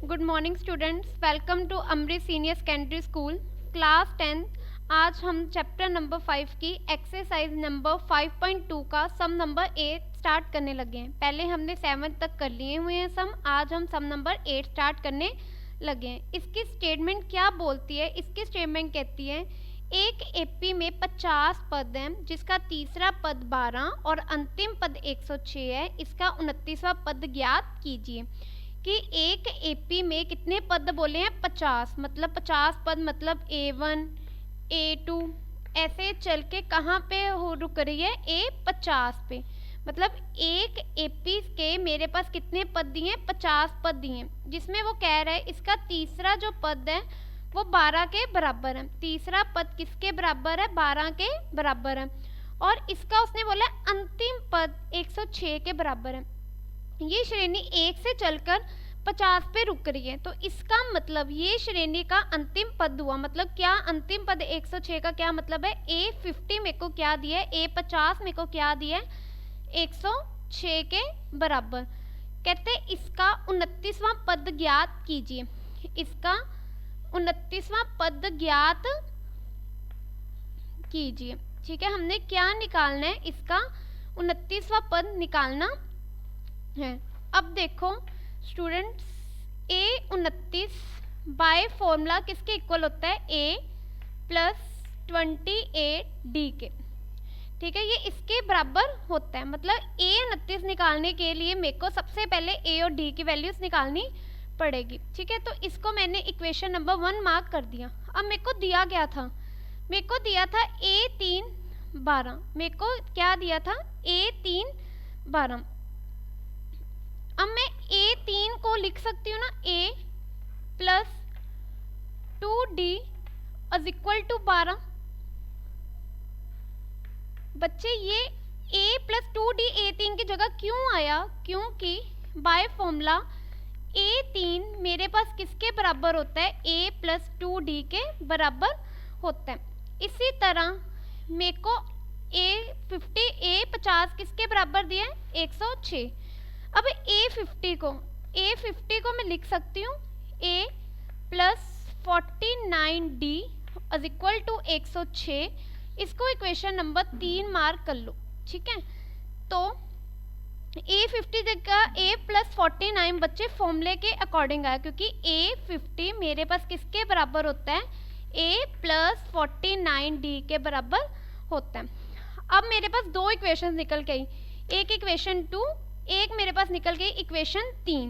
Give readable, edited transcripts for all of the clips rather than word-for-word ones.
Good morning students, welcome to Amrit senior secondary school class 10। आज हम chapter number 5 की exercise number 5.2 का सम number 8 start करने लगे हैं। पहले हमने 7 तक कर लिए हुए हैं सम, आज हम सम नंबर 8 स्टार्ट करने लगे हैं। इसकी स्टेटमेंट क्या बोलती है? इसकी स्टेटमेंट कहती है एक एपी में 50 पद हैं जिसका तीसरा पद 12 और अंतिम पद 106 है। इसका 29वां पद ज्ञात कीजिए। कि एक एपी में कितने पद बोले हैं? 50, मतलब 50 पद, मतलब A1 A2 ऐसे चल के कहाँ पे रुक रही है? A50 पे। मतलब एक एपी के मेरे पास कितने पद दिए हैं? 50 पद दिए हैं, जिसमें वो कह रहा है इसका तीसरा जो पद है वो 12 के बराबर है। तीसरा पद किसके बराबर है? 12 के बराबर है। और इसका उसने बोला अंतिम पद 106 के बराबर है। ये श्रेणी 1 से चलकर 50 पे रुक रही है, तो इसका मतलब ये श्रेणी का अंतिम पद हुआ। मतलब क्या अंतिम पद 106 का क्या मतलब है? A50 मेरे को क्या दिया है? A50 मेरे को क्या दिया है? 106 के बराबर। कहते इसका 29वां पद ज्ञात कीजिए। इसका 29वां पद ज्ञात कीजिए। ठीक है, हमने क्या निकालना है? इसका 29वां पद निकालना है। अब देखो स्टूडेंट्स, A29 बाय फॉर्मूला किसके इक्वल होता है? A + 28D के। ठीक है, ये इसके बराबर होता है। मतलब A29 निकालने के लिए मेरे को सबसे पहले A और D की वैल्यूज निकालनी पड़ेगी। ठीक है, तो इसको मैंने इक्वेशन नंबर 1 मार्क कर दिया। अब मेरे को दिया गया था, मेरे को दिया था A3 12। मेरे को क्या दिया था? A3 12। अब मैं A3 को लिख सकती हूँ ना, A + 2D = 12। बच्चे ये A + 2D A3 की जगह क्यों आया? क्योंकि बाय फॉर्मूला A3 मेरे पास किसके बराबर होता है? A + 2D के बराबर होता है। इसी तरह मेरे को A50 किसके बराबर दिया है? 106। अब A50 को मैं लिख सकती हूँ A + 49D = 106। इसको इक्वेशन नंबर 3 मार्क कर लो। ठीक है, तो A50 जगह A + 49 बच्चे फॉर्मूले के अकॉर्डिंग आया, क्योंकि A50 मेरे पास किसके बराबर होता है? A + 49D के बराबर होता है। अब मेरे पास दो इक्वेशन निकल गई, एक इक्वेशन 2, एक मेरे पास निकल गई इक्वेशन 3।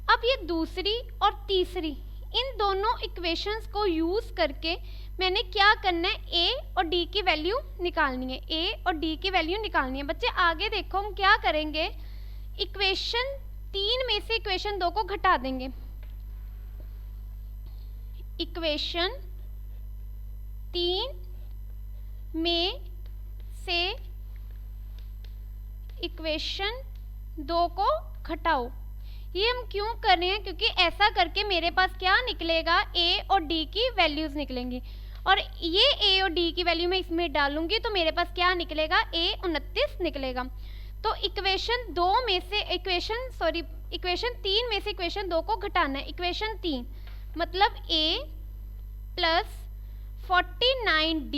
अब ये दूसरी और तीसरी, इन दोनों इक्वेशंस को यूज़ करके मैंने क्या करना है? A और D की वैल्यू निकालनी है। A और D की वैल्यू निकालनी है। बच्चे आगे देखो हम क्या करेंगे, इक्वेशन 3 में से इक्वेशन 2 को घटा देंगे। इक्वेशन 3 में से इक्वेशन 2 को घटाओ। ये हम क्यों कर रहे हैं? क्योंकि ऐसा करके मेरे पास क्या निकलेगा? A और D की वैल्यूज निकलेंगी, और ये A और D की वैल्यू मैं इसमें डालूंगी तो मेरे पास क्या निकलेगा? A29 निकलेगा। तो इक्वेशन 3 में से इक्वेशन 2 को घटाना है। इक्वेशन 3 मतलब A + 49D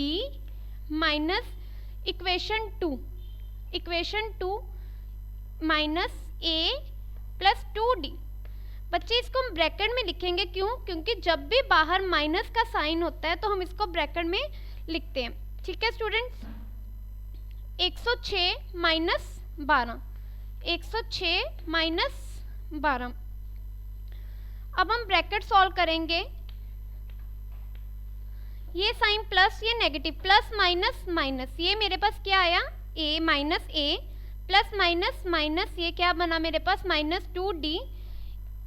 - equation 2 A + 2D। बच्चे इसको हम ब्रैकेट में लिखेंगे, क्यों? क्योंकि जब भी बाहर माइनस का साइन होता है तो हम इसको ब्रैकेट में लिखते हैं। ठीक है स्टूडेंट्स, 106 - 12, 106 - 12। अब हम ब्रैकेट सॉल्व करेंगे। ये साइन प्लस, ये नेगेटिव, प्लस माइनस माइनस, ये मेरे पास क्या आया? A - A plus minus minus, ये क्या बना मेरे पास? -2D।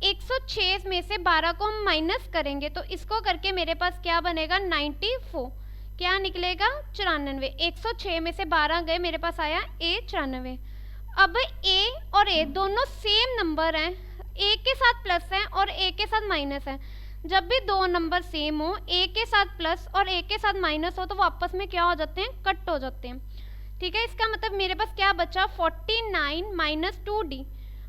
106 में से 12 को हम माइनस करेंगे तो इसको करके मेरे पास क्या बनेगा? 94। क्या निकलेगा? 94। 106 में से 12 गए, मेरे पास आया A94। अब A और A दोनों सेम नंबर हैं, A के साथ प्लस है और A के साथ माइनस है। जब भी दो नंबर सेम हो, A के साथ प्लस और A के साथ माइनस हो, तो वो आपस में क्या हो जाते हैं? कट हो जाते हैं। ठीक है, इसका मतलब मेरे पास क्या बचा? 49 - 2D।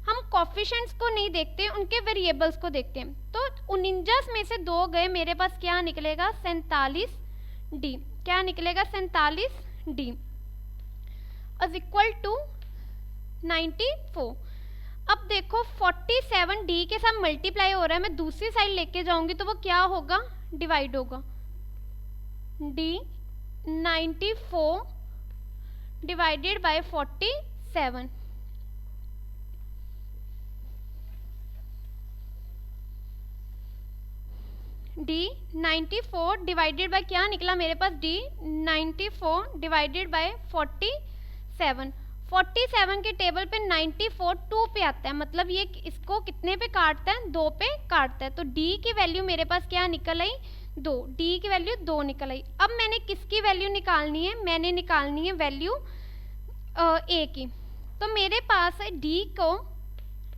हम कोफिशिएंट्स को नहीं देखते, उनके वेरिएबल्स को देखते हैं। तो 49 में से 2 गए, मेरे पास क्या निकलेगा 47 डी। क्या निकलेगा 47 डी इज इक्वल टू 94। अब देखो 47 डी के साथ मल्टीप्लाई हो रहा है, मैं दूसरी साइड लेके जाऊंगी तो वो क्या होगा, डिवाइड होगा। D 94 divided by 47। D 94 divided by क्या निकला मेरे पास, डी 94 डिवाइडेड बाय 47। 47 के टेबल पे 94 2 पे आता है, मतलब ये इसको कितने पे काटता है, 2 पे काटता है। तो डी की वैल्यू मेरे पास क्या निकल आई, 2। डी की वैल्यू 2 निकल आई। अब मैंने किसकी वैल्यू निकालनी है, मैंने निकालनी है वैल्यू ए की। तो मेरे पास है डी को,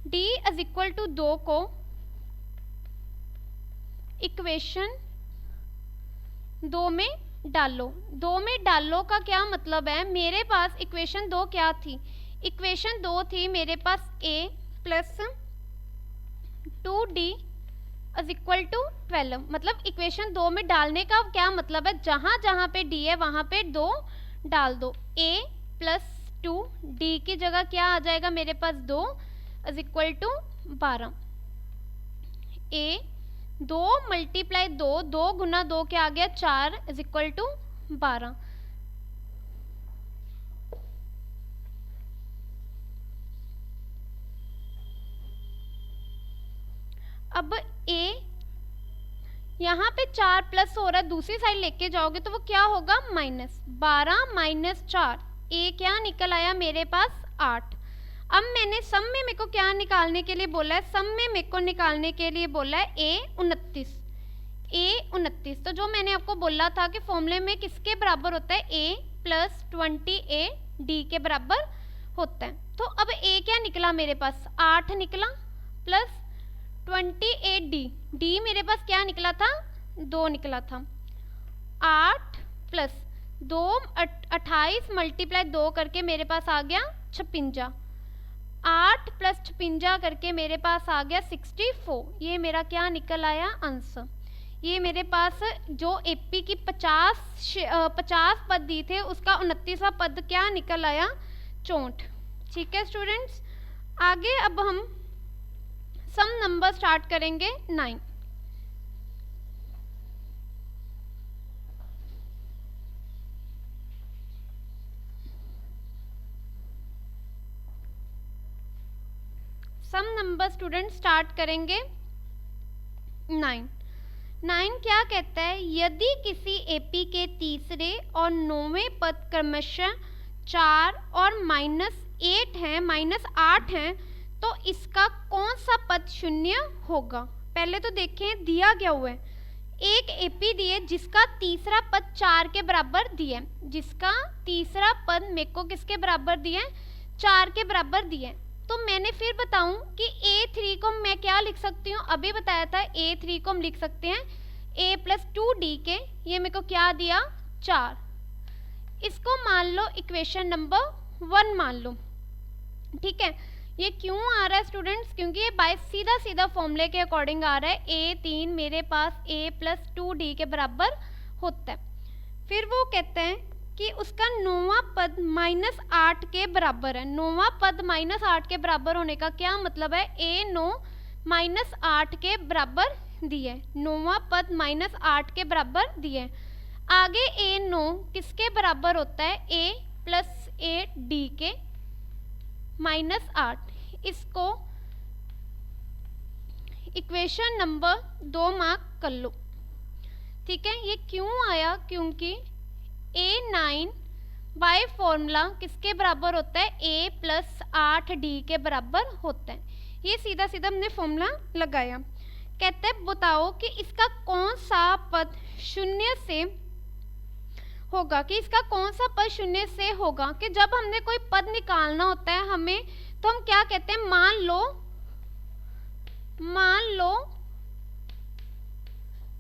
डी इज इक्वल टू 2 को इक्वेशन 2 में डालो। 2 में डालो का क्या मतलब है, मेरे पास इक्वेशन 2 क्या थी, इक्वेशन 2 थी मेरे पास a plus 2d is equal to 12। मतलब इक्वेशन 2 में डालने का क्या मतलब है, जहाँ जहाँ पे d है वहाँ पे 2 डाल दो। a प्लस 2 d की जगह क्या आ जाएगा मेरे पास 2 is equal to 12। a 2 multiply 2, 2 गुना 2 क्या आ गया 4 इज इक्वल टू 12। अब a यहाँ पे 4 प्लस हो रहा है, दूसरी साइड लेके जाओगे तो वो क्या होगा माइनस 12 माइनस 4, a क्या निकल आया मेरे पास 8। अब मैंने सम में मेरे को क्या निकालने के लिए बोला है, सम में मेरे को निकालने के लिए बोला है a 29। a 29 तो जो मैंने आपको बोला था कि फॉर्मूले में किसके बराबर होता है, a प्लस 20a d के बराबर होता है। तो अब a क्या निकला मेरे पास 8 निकला, प्लस 28d, d मेरे पास क्या निकला था 2 निकला था। 8 प्लस 2 28 मल्टीप्लाई 2 करके मेरे पास आ गया 56। 8 प्लस 56 करके मेरे पास आ गया 64। ये मेरा क्या निकल आया आंसर। ये मेरे पास जो एपी की 50 पद दी थे उसका 29वां पद क्या निकल आया 64। ठीक है स्टूडेंट्स, आगे अब हम सम नंबर स्टार्ट करेंगे 9। सम नंबर स्टूडेंट स्टार्ट करेंगे 9। 9 क्या कहता है, यदि किसी एपी के तीसरे और 9वें पद क्रमशः 4 और -8 हैं, -8 हैं, तो इसका कौन सा पद शून्य होगा। पहले तो देखें दिया क्या हुआ है, एक एपी दिए जिसका तीसरा पद 4 के बराबर दिया, जिसका तीसरा पद मेरे को किसके बराबर दिया 4 के बराबर दिया। तो मैंने फिर बताऊं कि a3 को मैं क्या लिख सकती हूँ, अभी बताया था a3 को हम लिख सकते हैं a प्लस 2d के, ये मेरे को क्या दिया 4। इसको मान लो इक्वेशन नंबर 1 मान लो। ठीक है, ये क्यों आ रहा है स्टूडेंट्स, क्योंकि ये बाय सीधा सीधा फॉर्मूले के अकॉर्डिंग आ रहा है। a3 मेरे पास a प्लस 2d के बराबर होता है। फिर वो कहते हैं कि उसका 9वां पद -8 के बराबर है। 9वां पद -8 के बराबर होने का क्या मतलब है, a9 -8 के बराबर दिए, 9वां पद -8 के बराबर दिए। आगे a9 किसके बराबर होता है, a प्लस 8d के -8। इसको इक्वेशन नंबर 2 मार्क कर लो। ठीक है, ये क्यों आया, क्योंकि a9 बाय फॉर्मूला किसके बराबर होता है, a प्लस 8d के बराबर होता है। ये सीधा सीधा हमने फॉर्मूला लगाया। कहते हैं बताओ कि इसका कौन सा पद शून्य से होगा, कि इसका कौन सा पद शून्य से होगा। कि जब हमने कोई पद निकालना होता है हमें, तो हम क्या कहते हैं, मान लो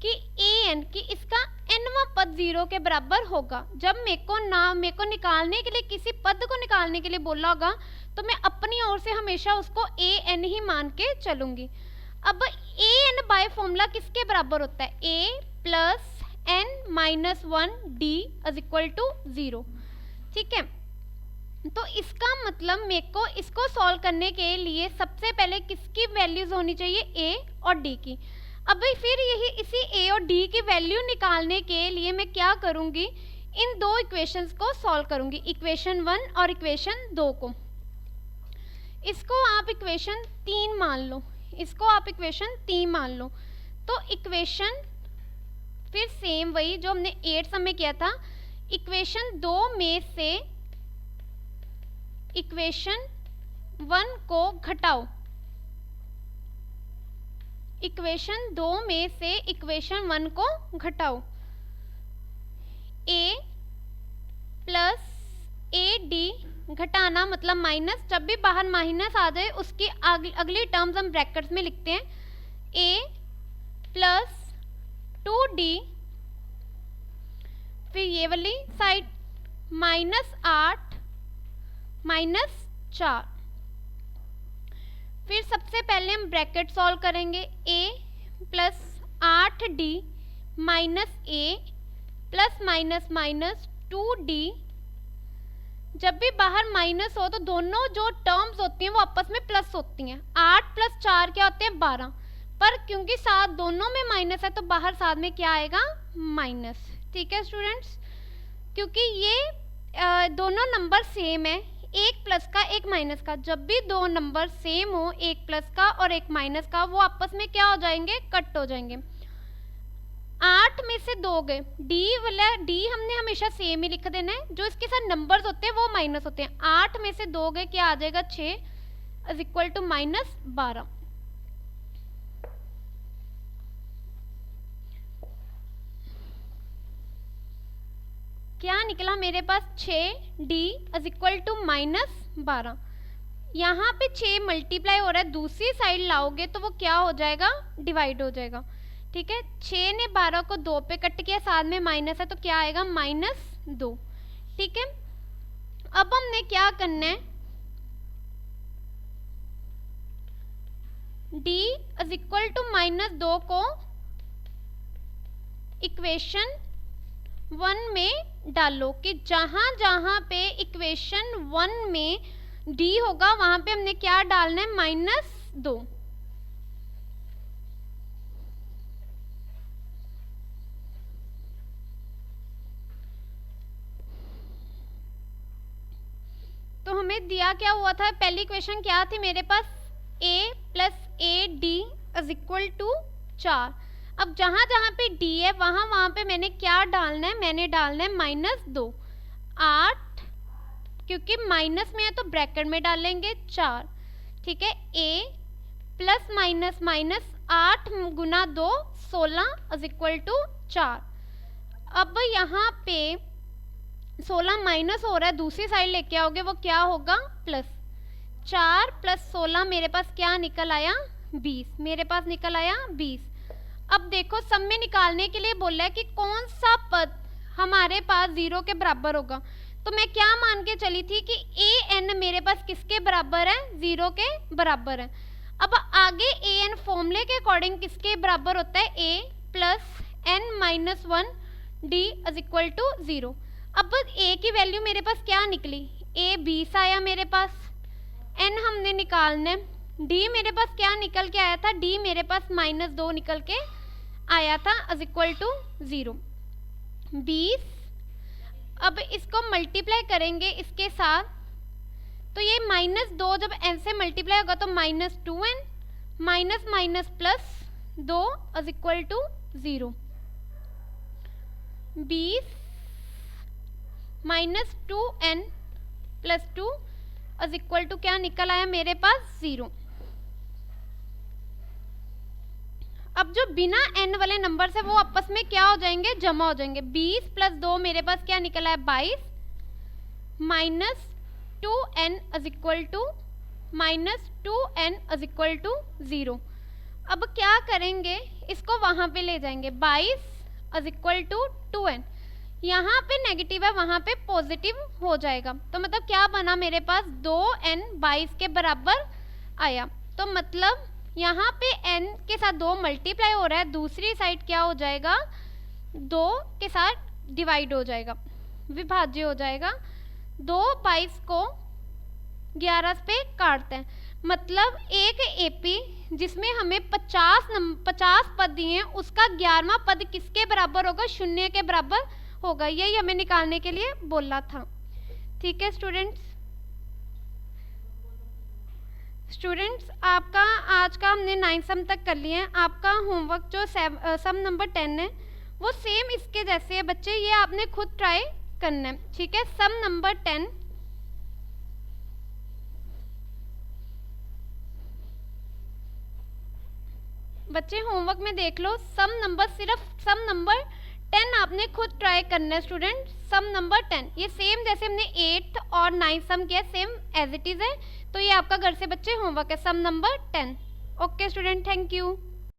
कि an, कि इसका nवां पद 0 के बराबर होगा। जब मेरे को निकालने के लिए, किसी पद को निकालने के लिए बोला होगा तो मैं अपनी ओर से हमेशा उसको ए एन ही मान के चलूंगी। अब ए एन बाय फॉर्मूला किसके बराबर होता है? A plus n minus 1 d is equal to 0। ठीक है, तो इसका मतलब मेरे को इसको सॉल्व करने के लिए सबसे पहले किसकी वैल्यूज होनी चाहिए? ए और डी की। अब फिर यही इसी ए और डी की वैल्यू निकालने के लिए मैं क्या करूँगी? इन दो इक्वेशंस को सॉल्व करूँगी, इक्वेशन 1 और इक्वेशन 2 को। इसको आप इक्वेशन 3 मान लो, इसको आप इक्वेशन 3 मान लो। तो इक्वेशन फिर सेम वही जो हमने 8 सम में किया था, इक्वेशन 2 में से इक्वेशन 1 को घटाओ। इक्वेशन 2 में से इक्वेशन 1 को घटाओ। ए प्लस ए डी घटाना मतलब माइनस, जब भी बाहर माइनस आ जाए उसकी अगली टर्म्स हम ब्रैकेट्स में लिखते हैं। ए प्लस 2d, फिर ये वाली साइड -8 -4। फिर सबसे पहले हम ब्रैकेट सॉल्व करेंगे। a plus 8d minus a plus minus minus 2d। जब भी बाहर माइनस हो तो दोनों जो टर्म्स होती हैं वो आपस में प्लस होती हैं। 8 प्लस 4 क्या होते हैं? 12। पर क्योंकि साथ दोनों में माइनस है तो बाहर साथ में क्या आएगा? माइनस। ठीक है स्टूडेंट्स, क्योंकि ये दोनों नंबर सेम है, एक प्लस का एक माइनस का। जब भी दो नंबर सेम हो, एक प्लस का और एक माइनस का, वो आपस में क्या हो जाएंगे? कट हो जाएंगे। 8 में से 2 गए, डी वाला डी हमने हमेशा सेम ही लिख देना है, जो इसके साथ नंबर्स होते हैं वो माइनस होते हैं। 8 में से 2 गए, क्या आ जाएगा? 6 इज इक्वल टू -12। क्या निकला मेरे पास? 6d is equal to -12। यहाँ पे 6 मल्टीप्लाई हो रहा है, दूसरी साइड लाओगे तो वो क्या हो जाएगा? डिवाइड हो जाएगा। ठीक है, 6 ने 12 को 2 पे कट किया, साथ में माइनस है तो क्या आएगा? -2। ठीक है, अब हमने क्या करना है? d इज इक्वल टू -2 को इक्वेशन 1 में डालो कि जहां जहां पे इक्वेशन 1 में d होगा वहां पे हमने क्या डालना है? -2। तो हमें दिया क्या हुआ था? पहली इक्वेशन क्या थी मेरे पास? a plus a d is equal to 4। अब जहां जहां पे d है वहां पे मैंने क्या डालना है? मैंने डालना है -2। 8 क्योंकि माइनस में है तो ब्रैकेट में डालेंगे 4। ठीक है, a प्लस माइनस माइनस 8 गुना 2 16 इज इक्वल टू 4। अब यहाँ पे 16 माइनस हो रहा है, दूसरी साइड लेके आओगे वो क्या होगा? प्लस। 4 प्लस 16 मेरे पास क्या निकल आया? 20। मेरे पास निकल आया 20। अब देखो सब में निकालने के लिए बोला है कि कौन सा पद हमारे पास 0 के बराबर होगा। तो मैं क्या मान के चली थी कि ए एन मेरे पास किसके बराबर है? 0 के बराबर है। अब आगे ए एन फॉर्मूले के अकॉर्डिंग किसके बराबर होता है? a plus n minus 1 d is equal to 0। अब a की वैल्यू मेरे पास क्या निकली? a 20 आया मेरे पास, n हमने निकालना है, d मेरे पास क्या निकल के आया था? d मेरे पास -2 निकल के आया था इज इक्वल टू 0। 20। अब इसको मल्टीप्लाई करेंगे इसके साथ, तो ये -2 जब n से मल्टीप्लाई होगा तो -2n minus minus plus 2 is equal to 0। 20 -2n plus 2 is equal to क्या निकल आया मेरे पास? 0। अब जो बिना n वाले नंबर से वो आपस में क्या हो जाएंगे? जमा हो जाएंगे। 20 प्लस 2 मेरे पास क्या निकला है? 22 -2n is equal to -2n is equal to 0। अब क्या करेंगे? इसको वहां पे ले जाएंगे। 22 इज इक्वल टू 2n। यहाँ पे नेगेटिव है, वहाँ पे पॉजिटिव हो जाएगा, तो मतलब क्या बना मेरे पास 2n 22 के बराबर आया। तो मतलब यहाँ पे n के साथ 2 मल्टीप्लाई हो रहा है, दूसरी साइड क्या हो जाएगा 2 के साथ डिवाइड हो जाएगा, विभाज्य हो जाएगा। 2 22 को 11 पे काटते हैं, मतलब एक एपी जिसमें हमें 50 पद दिए हैं उसका 11वां पद किसके बराबर होगा, 0 के बराबर होगा। यही हमें निकालने के लिए बोला था। ठीक है स्टूडेंट्स, आपका आज का हमने 9 सम तक कर लिए हैं। आपका होमवर्क जो सम नंबर 10 है वो सेम इसके जैसे है बच्चे, ये आपने खुद ट्राई करना है। ठीक है, सम नंबर 10 बच्चे होमवर्क में देख लो, सिर्फ सम नंबर 10 आपने खुद ट्राई करना है स्टूडेंट। सम नंबर 10 ये सेम जैसे हमने 8 और 9 सम किया, सेम एज इट इज़ है, तो ये आपका घर से बच्चे होमवर्क है, sum number 10। Okay student, thank you.